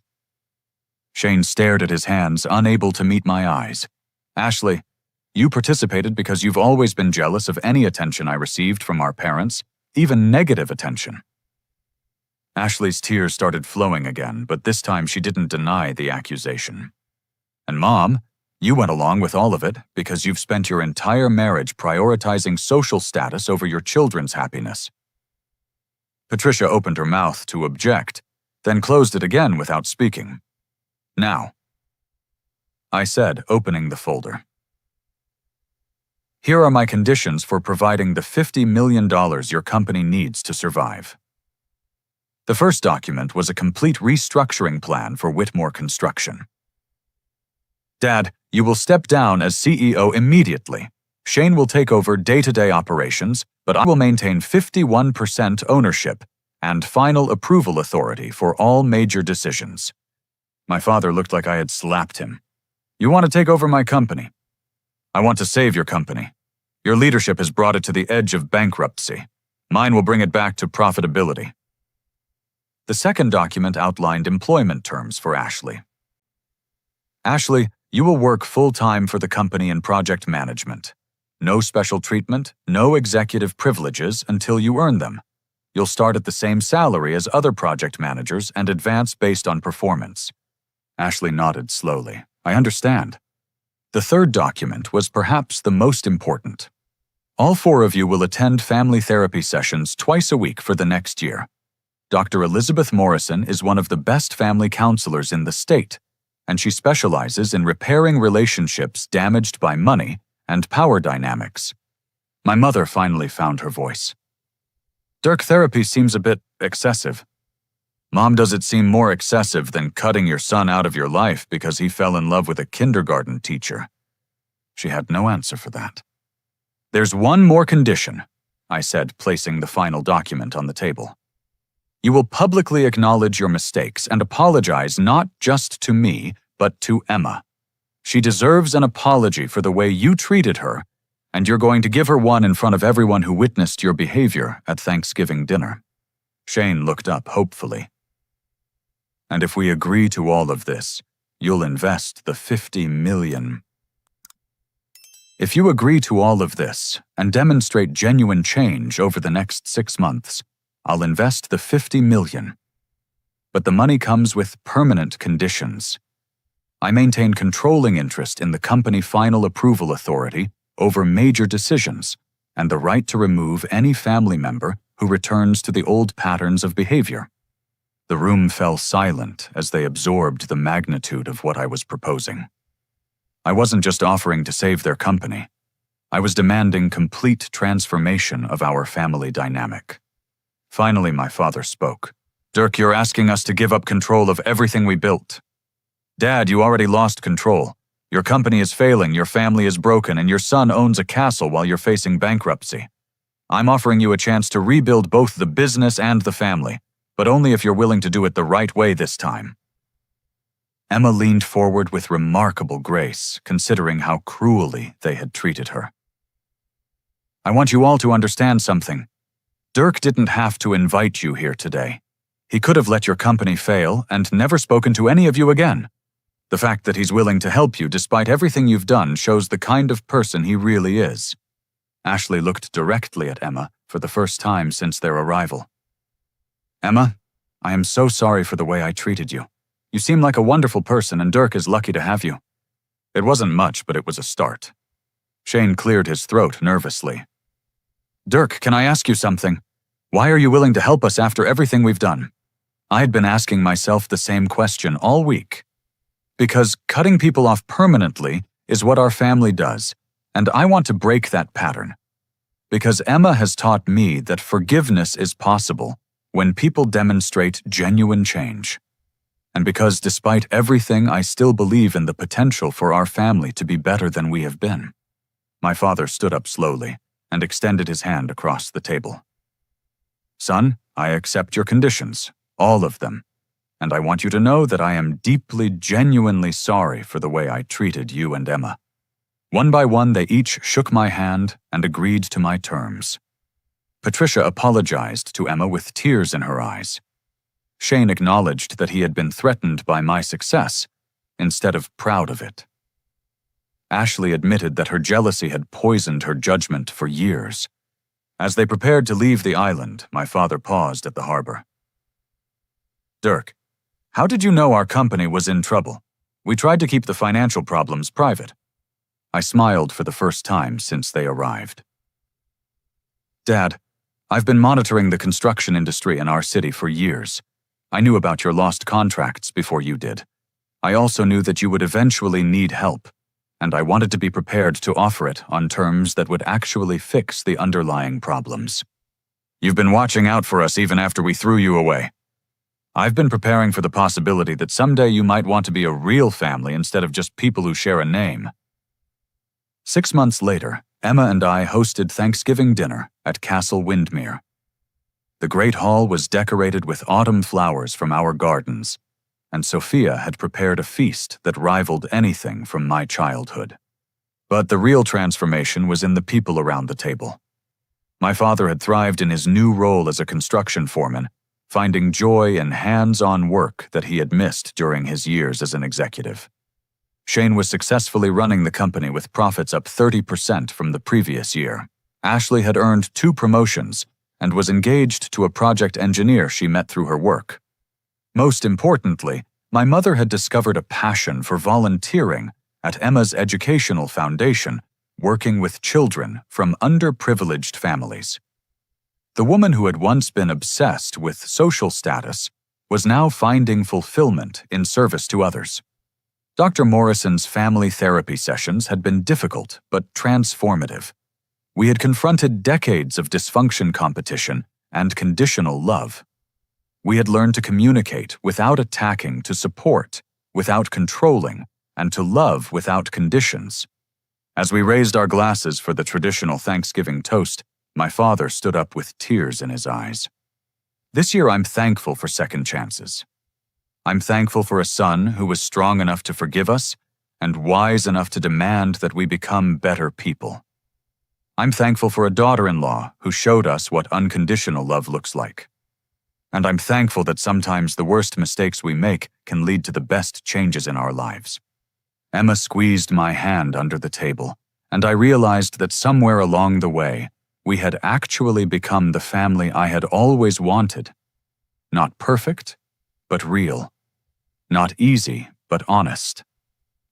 Shane stared at his hands, unable to meet my eyes. Ashley, you participated because you've always been jealous of any attention I received from our parents, even negative attention. Ashley's tears started flowing again, but this time she didn't deny the accusation. And Mom, you went along with all of it because you've spent your entire marriage prioritizing social status over your children's happiness. Patricia opened her mouth to object, then closed it again without speaking. Now, I said, opening the folder. Here are my conditions for providing the $50 million your company needs to survive. The first document was a complete restructuring plan for Whitmore Construction. Dad, you will step down as CEO immediately. Shane will take over day-to-day operations, but I will maintain 51% ownership and final approval authority for all major decisions. My father looked like I had slapped him. You want to take over my company? I want to save your company. Your leadership has brought it to the edge of bankruptcy. Mine will bring it back to profitability. The second document outlined employment terms for Ashley. Ashley, you will work full-time for the company in project management. No special treatment, no executive privileges until you earn them. You'll start at the same salary as other project managers and advance based on performance. Ashley nodded slowly. I understand. The third document was perhaps the most important. All 4 of you will attend family therapy sessions twice a week for the next year. Dr. Elizabeth Morrison is one of the best family counselors in the state, and she specializes in repairing relationships damaged by money and power dynamics. My mother finally found her voice. Dirk, therapy seems a bit excessive. Mom, does it seem more excessive than cutting your son out of your life because he fell in love with a kindergarten teacher? She had no answer for that. There's one more condition, I said, placing the final document on the table. You will publicly acknowledge your mistakes and apologize not just to me, but to Emma. She deserves an apology for the way you treated her, and you're going to give her one in front of everyone who witnessed your behavior at Thanksgiving dinner. Shane looked up hopefully. And if we agree to all of this, you'll invest the $50 million. If you agree to all of this and demonstrate genuine change over the next 6 months, I'll invest the $50 million. But the money comes with permanent conditions. I maintain controlling interest in the company final approval authority over major decisions and the right to remove any family member who returns to the old patterns of behavior. The room fell silent as they absorbed the magnitude of what I was proposing. I wasn't just offering to save their company. I was demanding complete transformation of our family dynamic. Finally, my father spoke. Dirk, you're asking us to give up control of everything we built. Dad, you already lost control. Your company is failing, your family is broken, and your son owns a castle while you're facing bankruptcy. I'm offering you a chance to rebuild both the business and the family, but only if you're willing to do it the right way this time. Emma leaned forward with remarkable grace, considering how cruelly they had treated her. I want you all to understand something. Dirk didn't have to invite you here today. He could have let your company fail and never spoken to any of you again. The fact that he's willing to help you despite everything you've done shows the kind of person he really is. Ashley looked directly at Emma for the first time since their arrival. Emma, I am so sorry for the way I treated you. You seem like a wonderful person and Dirk is lucky to have you. It wasn't much, but it was a start. Shane cleared his throat nervously. Dirk, can I ask you something? Why are you willing to help us after everything we've done? I had been asking myself the same question all week. Because cutting people off permanently is what our family does, and I want to break that pattern. Because Emma has taught me that forgiveness is possible when people demonstrate genuine change. And because despite everything, I still believe in the potential for our family to be better than we have been. My father stood up slowly and extended his hand across the table. Son, I accept your conditions, all of them. And I want you to know that I am deeply, genuinely sorry for the way I treated you and Emma. One by one, they each shook my hand and agreed to my terms. Patricia apologized to Emma with tears in her eyes. Shane acknowledged that he had been threatened by my success, instead of proud of it. Ashley admitted that her jealousy had poisoned her judgment for years. As they prepared to leave the island, my father paused at the harbor. Dirk, how did you know our company was in trouble? We tried to keep the financial problems private. I smiled for the first time since they arrived. Dad, I've been monitoring the construction industry in our city for years. I knew about your lost contracts before you did. I also knew that you would eventually need help, and I wanted to be prepared to offer it on terms that would actually fix the underlying problems. You've been watching out for us even after we threw you away. I've been preparing for the possibility that someday you might want to be a real family instead of just people who share a name." 6 months later, Emma and I hosted Thanksgiving dinner at Castle Windermere. The great hall was decorated with autumn flowers from our gardens, and Sophia had prepared a feast that rivaled anything from my childhood. But the real transformation was in the people around the table. My father had thrived in his new role as a construction foreman, finding joy in hands-on work that he had missed during his years as an executive. Shane was successfully running the company with profits up 30% from the previous year. Ashley had earned 2 promotions and was engaged to a project engineer she met through her work. Most importantly, my mother had discovered a passion for volunteering at Emma's educational foundation, working with children from underprivileged families. The woman who had once been obsessed with social status was now finding fulfillment in service to others. Dr. Morrison's family therapy sessions had been difficult but transformative. We had confronted decades of dysfunction competition and conditional love. We had learned to communicate without attacking, to support without controlling, and to love without conditions. As we raised our glasses for the traditional Thanksgiving toast, my father stood up with tears in his eyes. This year I'm thankful for second chances. I'm thankful for a son who was strong enough to forgive us and wise enough to demand that we become better people. I'm thankful for a daughter-in-law who showed us what unconditional love looks like. And I'm thankful that sometimes the worst mistakes we make can lead to the best changes in our lives. Emma squeezed my hand under the table, and I realized that somewhere along the way, we had actually become the family I had always wanted. Not perfect, but real. Not easy, but honest.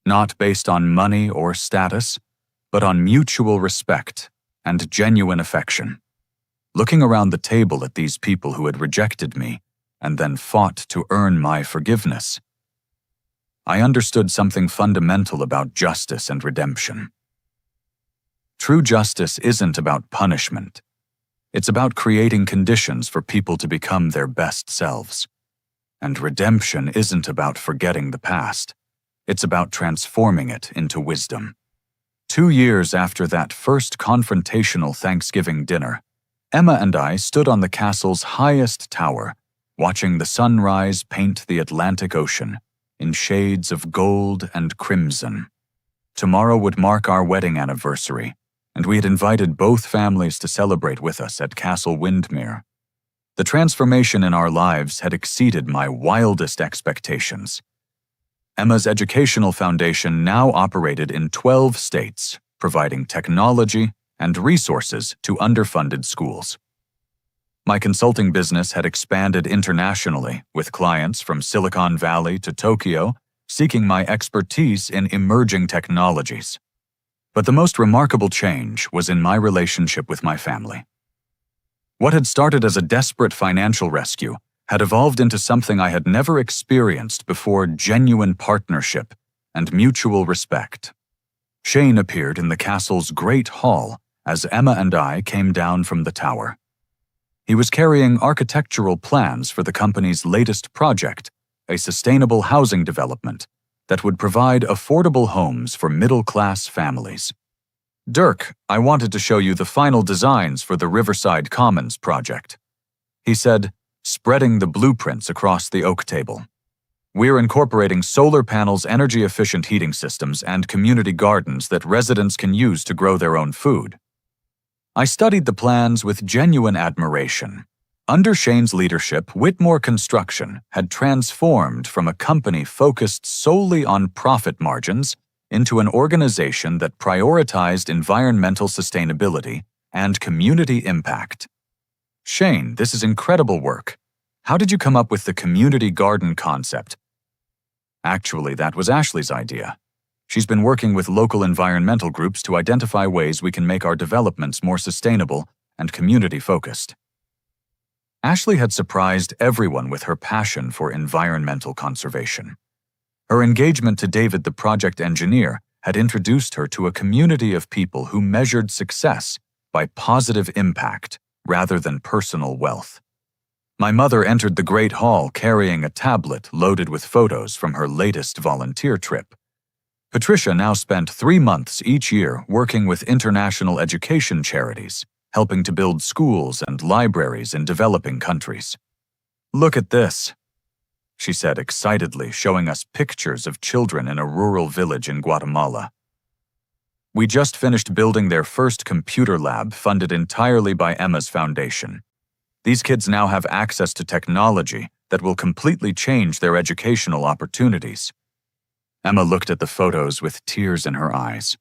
Not based on money or status, but on mutual respect and genuine affection. Looking around the table at these people who had rejected me and then fought to earn my forgiveness, I understood something fundamental about justice and redemption. True justice isn't about punishment. It's about creating conditions for people to become their best selves. And redemption isn't about forgetting the past. It's about transforming it into wisdom. 2 years after that first confrontational Thanksgiving dinner, Emma and I stood on the castle's highest tower, watching the sunrise paint the Atlantic Ocean in shades of gold and crimson. Tomorrow would mark our wedding anniversary, and we had invited both families to celebrate with us at Castle Windermere. The transformation in our lives had exceeded my wildest expectations. Emma's educational foundation now operated in 12 states, providing technology and resources to underfunded schools. My consulting business had expanded internationally, with clients from Silicon Valley to Tokyo seeking my expertise in emerging technologies. But the most remarkable change was in my relationship with my family. What had started as a desperate financial rescue had evolved into something I had never experienced before: genuine partnership and mutual respect. Shane appeared in the castle's great hall as Emma and I came down from the tower. He was carrying architectural plans for the company's latest project, a sustainable housing development that would provide affordable homes for middle-class families. "Dirk, I wanted to show you the final designs for the Riverside Commons project," he said, spreading the blueprints across the oak table. "We're incorporating solar panels, energy-efficient heating systems, and community gardens that residents can use to grow their own food." I studied the plans with genuine admiration. Under Shane's leadership, Whitmore Construction had transformed from a company focused solely on profit margins into an organization that prioritized environmental sustainability and community impact. "Shane, this is incredible work. How did you come up with the community garden concept?" Actually, that was Ashley's idea. She's been working with local environmental groups to identify ways we can make our developments more sustainable and community-focused. Ashley had surprised everyone with her passion for environmental conservation. Her engagement to David, the project engineer, had introduced her to a community of people who measured success by positive impact rather than personal wealth. My mother entered the great hall carrying a tablet loaded with photos from her latest volunteer trip. Patricia now spent 3 months each year working with international education charities, helping to build schools and libraries in developing countries. "Look at this," she said excitedly, showing us pictures of children in a rural village in Guatemala. We just finished building their first computer lab funded entirely by Emma's foundation. These kids now have access to technology that will completely change their educational opportunities. Emma looked at the photos with tears in her eyes.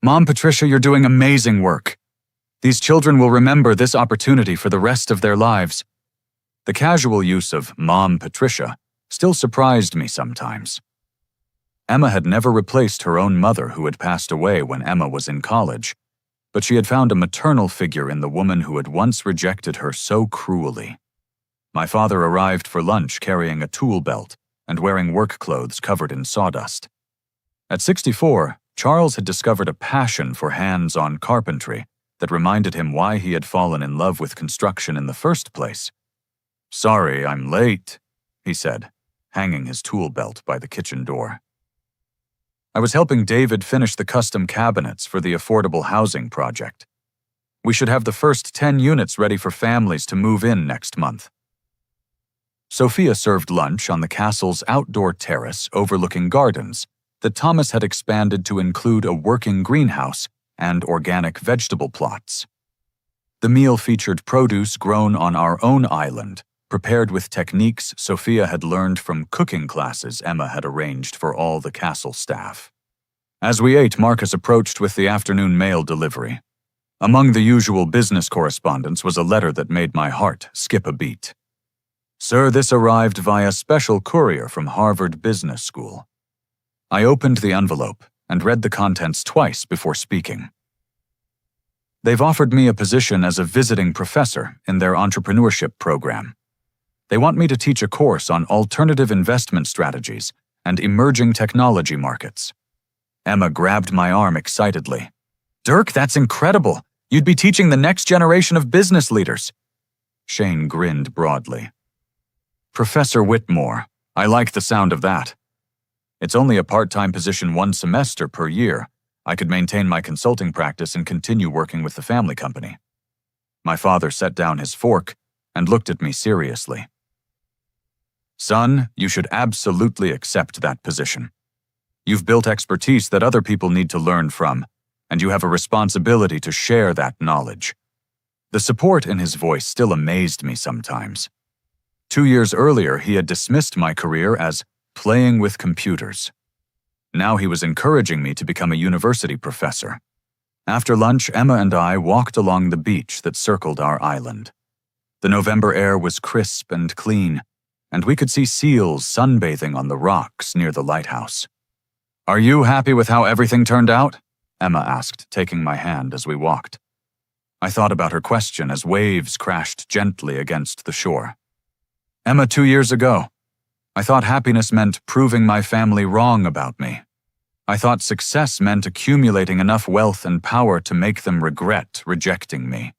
"Mom, Patricia, you're doing amazing work. These children will remember this opportunity for the rest of their lives." The casual use of "Mom, Patricia" still surprised me sometimes. Emma had never replaced her own mother, who had passed away when Emma was in college, but she had found a maternal figure in the woman who had once rejected her so cruelly. My father arrived for lunch carrying a tool belt and wearing work clothes covered in sawdust. At 64, Charles had discovered a passion for hands-on carpentry that reminded him why he had fallen in love with construction in the first place. "Sorry, I'm late," he said, hanging his tool belt by the kitchen door. I was helping David finish the custom cabinets for the affordable housing project. We should have the first 10 units ready for families to move in next month. Sophia served lunch on the castle's outdoor terrace overlooking gardens that Thomas had expanded to include a working greenhouse and organic vegetable plots. The meal featured produce grown on our own island, prepared with techniques Sophia had learned from cooking classes Emma had arranged for all the castle staff. As we ate, Marcus approached with the afternoon mail delivery. Among the usual business correspondence was a letter that made my heart skip a beat. "Sir, this arrived via special courier from Harvard Business School." I opened the envelope and read the contents twice before speaking. "They've offered me a position as a visiting professor in their entrepreneurship program. They want me to teach a course on alternative investment strategies and emerging technology markets." Emma grabbed my arm excitedly. "Dirk, that's incredible! You'd be teaching the next generation of business leaders." Shane grinned broadly. "Professor Whitmore, I like the sound of that. It's only a part-time position 1 semester per year. I could maintain my consulting practice and continue working with the family company." My father set down his fork and looked at me seriously. "Son, you should absolutely accept that position. You've built expertise that other people need to learn from, and you have a responsibility to share that knowledge." The support in his voice still amazed me sometimes. 2 years earlier, he had dismissed my career as playing with computers. Now he was encouraging me to become a university professor. After lunch, Emma and I walked along the beach that circled our island. The November air was crisp and clean, and we could see seals sunbathing on the rocks near the lighthouse. "Are you happy with how everything turned out?" Emma asked, taking my hand as we walked. I thought about her question as waves crashed gently against the shore. "Emma, 2 years ago, I thought happiness meant proving my family wrong about me. I thought success meant accumulating enough wealth and power to make them regret rejecting me.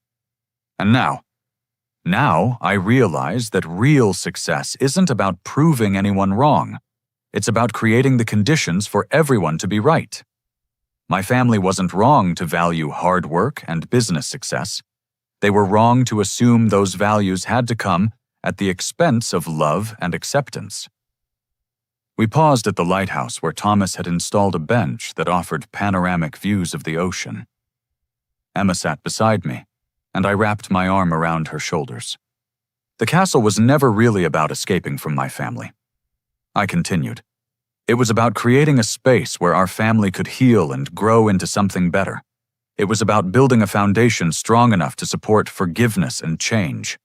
And now I realize that real success isn't about proving anyone wrong. It's about creating the conditions for everyone to be right. My family wasn't wrong to value hard work and business success. They were wrong to assume those values had to come at the expense of love and acceptance." We paused at the lighthouse where Thomas had installed a bench that offered panoramic views of the ocean. Emma sat beside me, and I wrapped my arm around her shoulders. "The castle was never really about escaping from my family." I continued. "It was about creating a space where our family could heal and grow into something better. It was about building a foundation strong enough to support forgiveness and change."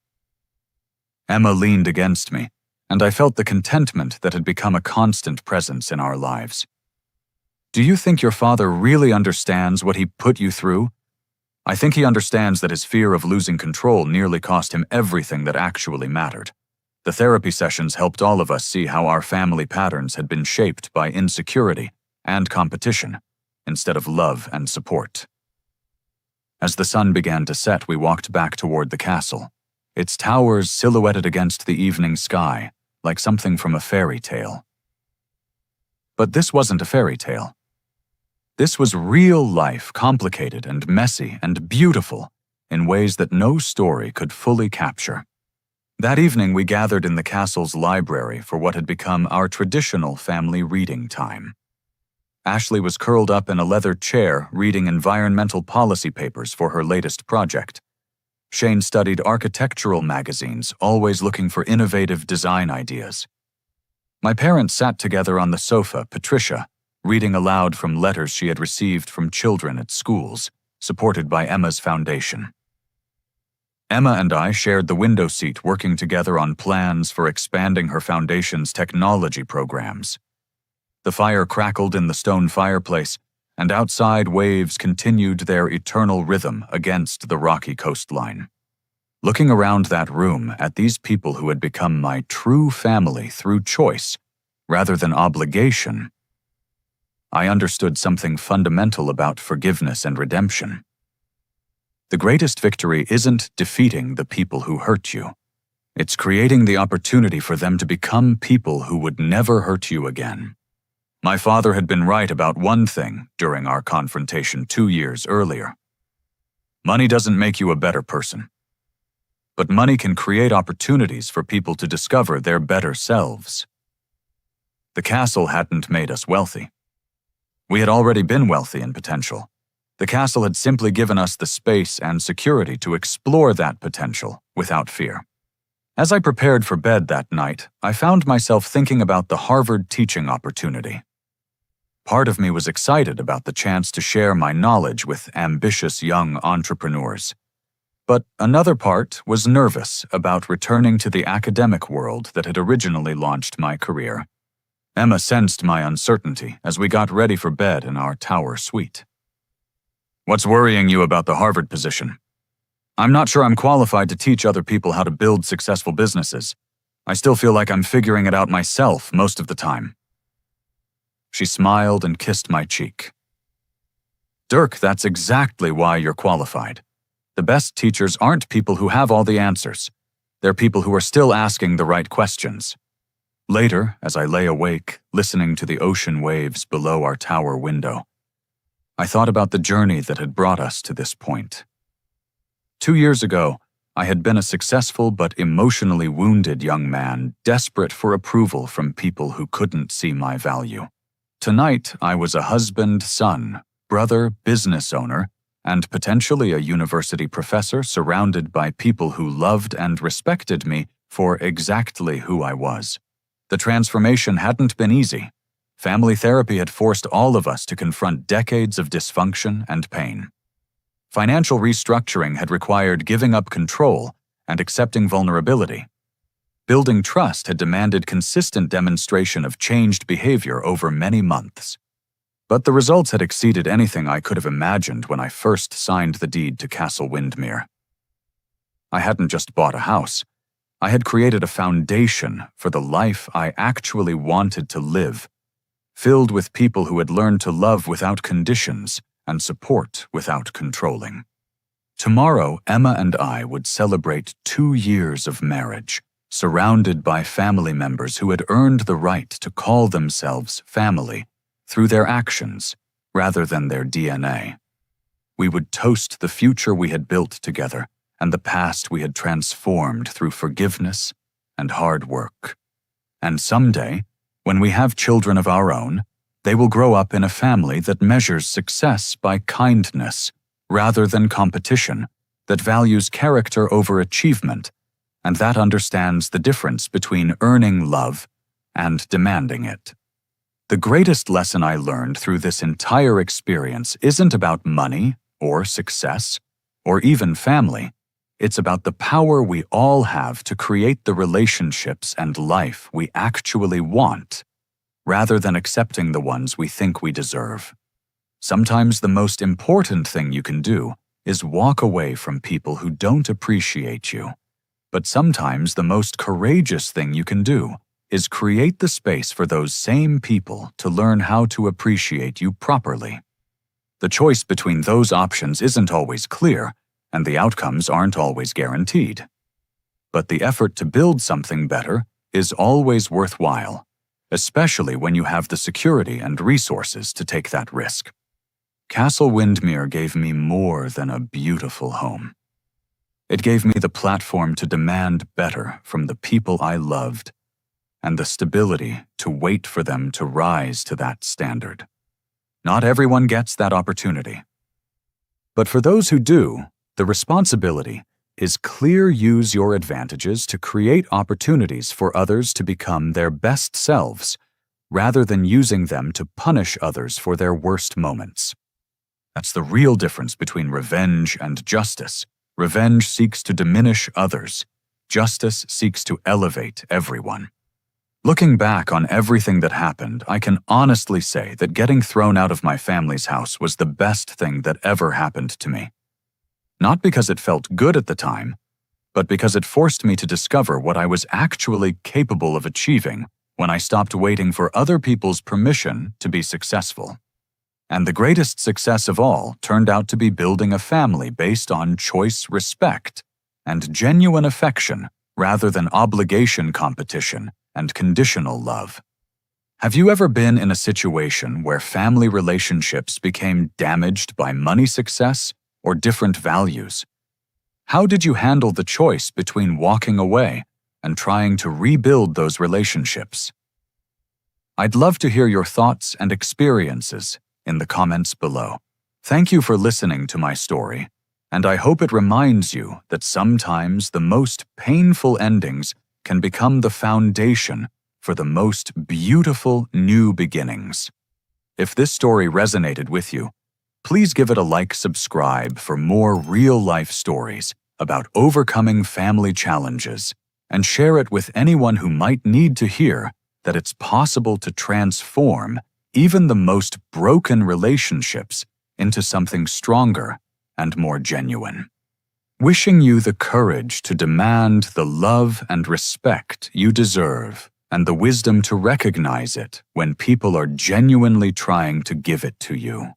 Emma leaned against me, and I felt the contentment that had become a constant presence in our lives. "Do you think your father really understands what he put you through?" "I think he understands that his fear of losing control nearly cost him everything that actually mattered. The therapy sessions helped all of us see how our family patterns had been shaped by insecurity and competition, instead of love and support." As the sun began to set, we walked back toward the castle. its towers silhouetted against the evening sky like something from a fairy tale. But this wasn't a fairy tale. This was real life, complicated and messy and beautiful in ways that no story could fully capture. That evening, we gathered in the castle's library for what had become our traditional family reading time. Ashley was curled up in a leather chair reading environmental policy papers for her latest project. Shane studied architectural magazines, always looking for innovative design ideas. My parents sat together on the sofa, Patricia, reading aloud from letters she had received from children at schools, supported by Emma's foundation. Emma and I shared the window seat, working together on plans for expanding her foundation's technology programs. The fire crackled in the stone fireplace, and outside waves continued their eternal rhythm against the rocky coastline. Looking around that room at these people who had become my true family through choice, rather than obligation, I understood something fundamental about forgiveness and redemption. The greatest victory isn't defeating the people who hurt you. It's creating the opportunity for them to become people who would never hurt you again. My father had been right about one thing during our confrontation 2 years earlier. Money doesn't make you a better person. But money can create opportunities for people to discover their better selves. The castle hadn't made us wealthy. We had already been wealthy in potential. The castle had simply given us the space and security to explore that potential without fear. As I prepared for bed that night, I found myself thinking about the Harvard teaching opportunity. Part of me was excited about the chance to share my knowledge with ambitious young entrepreneurs. But another part was nervous about returning to the academic world that had originally launched my career. Emma sensed my uncertainty as we got ready for bed in our tower suite. "What's worrying you about the Harvard position?" "I'm not sure I'm qualified to teach other people how to build successful businesses. I still feel like I'm figuring it out myself most of the time." She smiled and kissed my cheek. "Dirk, that's exactly why you're qualified. The best teachers aren't people who have all the answers. They're people who are still asking the right questions." Later, as I lay awake, listening to the ocean waves below our tower window, I thought about the journey that had brought us to this point. 2 years ago, I had been a successful but emotionally wounded young man, desperate for approval from people who couldn't see my value. Tonight, I was a husband, son, brother, business owner, and potentially a university professor surrounded by people who loved and respected me for exactly who I was. The transformation hadn't been easy. Family therapy had forced all of us to confront decades of dysfunction and pain. Financial restructuring had required giving up control and accepting vulnerability. Building trust had demanded consistent demonstration of changed behavior over many months. But the results had exceeded anything I could have imagined when I first signed the deed to Castle Windmere. I hadn't just bought a house. I had created a foundation for the life I actually wanted to live, filled with people who had learned to love without conditions and support without controlling. Tomorrow, Emma and I would celebrate 2 years of marriage, surrounded by family members who had earned the right to call themselves family through their actions rather than their DNA. We would toast the future we had built together and the past we had transformed through forgiveness and hard work. And someday, when we have children of our own, they will grow up in a family that measures success by kindness rather than competition, that values character over achievement, and that understands the difference between earning love and demanding it. The greatest lesson I learned through this entire experience isn't about money or success or even family. It's about the power we all have to create the relationships and life we actually want, rather than accepting the ones we think we deserve. Sometimes the most important thing you can do is walk away from people who don't appreciate you. But sometimes the most courageous thing you can do is create the space for those same people to learn how to appreciate you properly. The choice between those options isn't always clear, and the outcomes aren't always guaranteed. But the effort to build something better is always worthwhile, especially when you have the security and resources to take that risk. Castle Windmere gave me more than a beautiful home. It gave me the platform to demand better from the people I loved, and the stability to wait for them to rise to that standard. Not everyone gets that opportunity. But for those who do, the responsibility is clear. Use your advantages to create opportunities for others to become their best selves, rather than using them to punish others for their worst moments. That's the real difference between revenge and justice. Revenge seeks to diminish others. Justice seeks to elevate everyone. Looking back on everything that happened, I can honestly say that getting thrown out of my family's house was the best thing that ever happened to me. Not because it felt good at the time, but because it forced me to discover what I was actually capable of achieving when I stopped waiting for other people's permission to be successful. And the greatest success of all turned out to be building a family based on choice, respect, and genuine affection rather than obligation, competition, and conditional love. Have you ever been in a situation where family relationships became damaged by money success or different values? How did you handle the choice between walking away and trying to rebuild those relationships? I'd love to hear your thoughts and experiences in the comments below. Thank you for listening to my story, and I hope it reminds you that sometimes the most painful endings can become the foundation for the most beautiful new beginnings. If this story resonated with you, please give it a like, subscribe for more real-life stories about overcoming family challenges, and share it with anyone who might need to hear that it's possible to transform even the most broken relationships into something stronger and more genuine. Wishing you the courage to demand the love and respect you deserve, and the wisdom to recognize it when people are genuinely trying to give it to you.